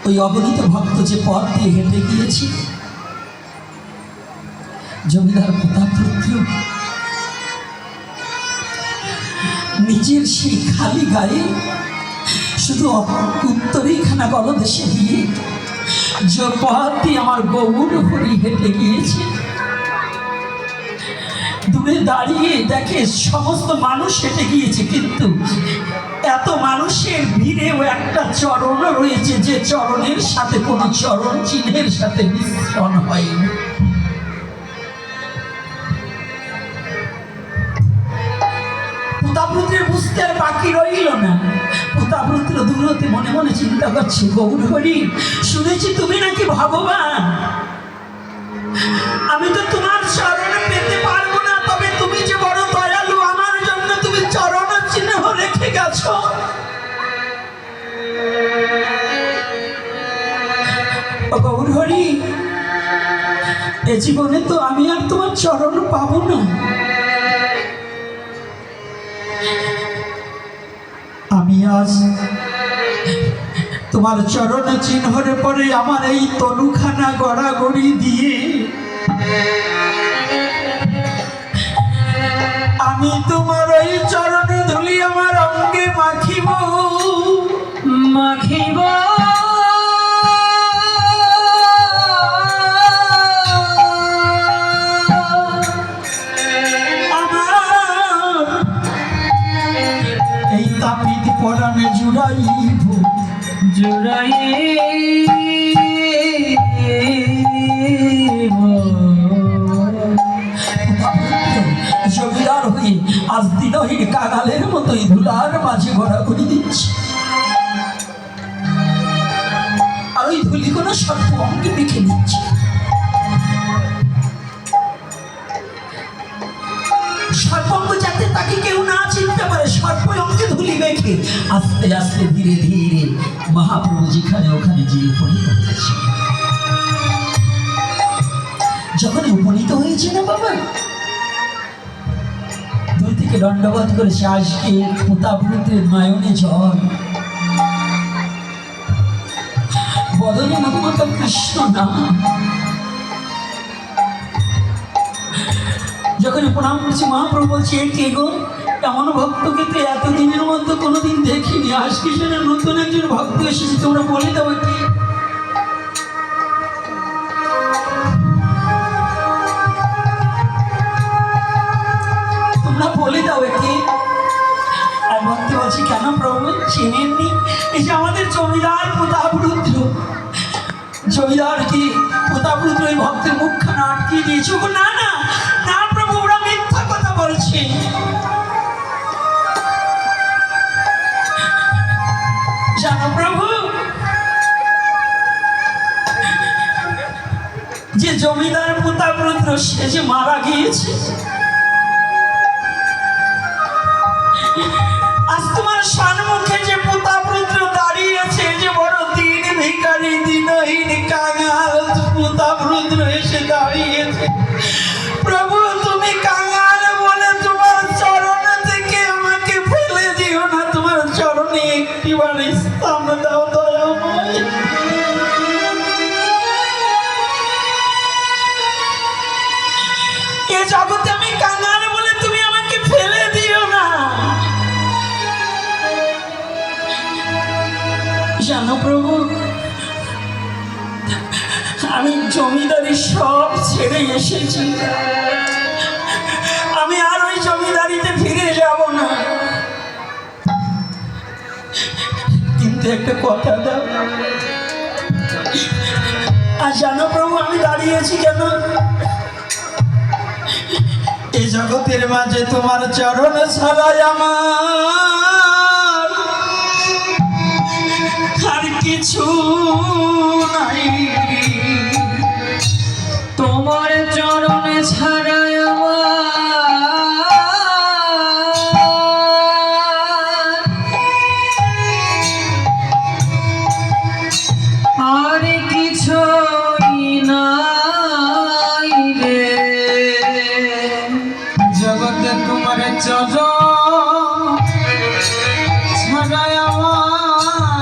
ওই অগণিত ভক্ত যে পথ দিয়ে হেঁটে গিয়েছে, জমিদার প্রতাপরুদ্র নিজের সেই খালি গায়ে শুধু উত্তরীখানা গলদেশে দিয়ে যে পথ দিয়ে আমার গৌর হরি হেঁটে গিয়েছে, দূরে দাঁড়িয়ে দেখে সমস্ত মানুষ হেঁটে গিয়েছে, কিন্তু এত মানুষের ভিড়েও একটা চরণ রয়েছে যে চরণের সাথে কোনো চরণ চিহ্নের সাথে মিশ্রণ হয়নি। প্রতাপরুদ্রের বুঝতে আর বাকি রইল না। প্রতাপরুদ্র দূরতে মনে মনে চিন্তা করছে, গৌর হরি, শুনেছি তুমি নাকি ভগবান, আমি তো তোমার চরণে পেতে পারবো না, তবে তুমি যে বড় দয়ালু, আমার জন্য তুমি চরণ চিহ্ন রেখে গেছো। গৌর হরি, এ জীবনে তো আমি আর তোমার চরণ পাবো না, আমি আজ তোমার চরণ চিহ্নের পরে আমার এই তনুখানা গড়াগড়ি দিয়ে আমি তোমার ওই চরণ ধুলি আমার অঙ্গে মাখিব মাখিব। এই তাপিত পরাণে জুড়াইব জমিদার হয়ে আজ দিনহীন কাঙালের মতোই ধুলার মাঝে ঘোরাঘুরি দিচ্ছে, আর ওই ধুলি কোনো সর্প অঙ্গে মেখে দিচ্ছে। সর্পঙ্গ যাতে তাকে কেউ না চিনতে পারে, সর্প অঙ্গে ধুলি মেখে আস্তে আস্তে ধীরে ধীরে মহাপ্রভু যেখানে ওখানে যে উপনীত হয়েছে। যখন উপনীত হয়েছে না বাবা, দূর থেকে দণ্ডবোধ করেছে, আজকে প্রতাপরুদ্রের নয়নে জল, বদনে মত কৃষ্ণ নাম। যখন প্রণাম করছি, মহাপ্রভু বলছে, কে গো, এমন ভক্তকে তো এতদিনের মধ্যে কোনোদিন দেখিনি, আজকে সেটা নতুন একজন ভক্ত এসেছে, তোমরা বলে দাও কি? তোমরা বলে দাও কি? আর ভক্ত বলছি, কেন প্রভু চেনেননি? এই যে আমাদের জমিদার প্রতাপরুদ্র, জমিদার কি প্রতাপরুদ্র ওই ভক্তের মুখখানা আটকে দিয়েছে? না না না প্রভু, ওরা মিথ্যা কথা বলছে। জানো প্রভু, যে জমিদার প্রতাপরুদ্র সে যে মারা গিয়েছে, আজ তোমার সম্মুখে যে প্রতাপরুদ্র দাঁড়িয়ে আছে, যে বড় দিন ভিখারি দিনহীন কাঙাল প্রতাপরুদ্র এসে দাঁড়িয়েছে। প্রভু, তুমি কাঙাল বলে তোমার চরণ থেকে আমাকে ফেলে দিও না, তোমার চরণে একটিবার স্থান দাও দয়াময়। এ জগতে আমি কাঙাল বলে তুমি আমাকে ফেলে দিও না। জানো প্রভু, আমি জমিদারি সব ছেড়ে এসেছি, আমি আর ওই জমিদারিতে ফিরে যাব না, কিন্তু একটা কথা দাও। আর জানো প্রভু, আমি দাঁড়িয়েছি কেন? এই জগতের মাঝে তোমার চরণ ছাড়াই আমার আর কিছু নাই, তোমার চরণ ছাড়াই আমার আর কিছু নাই রে। জগতে তোমার চরণ ছাড়াই আমার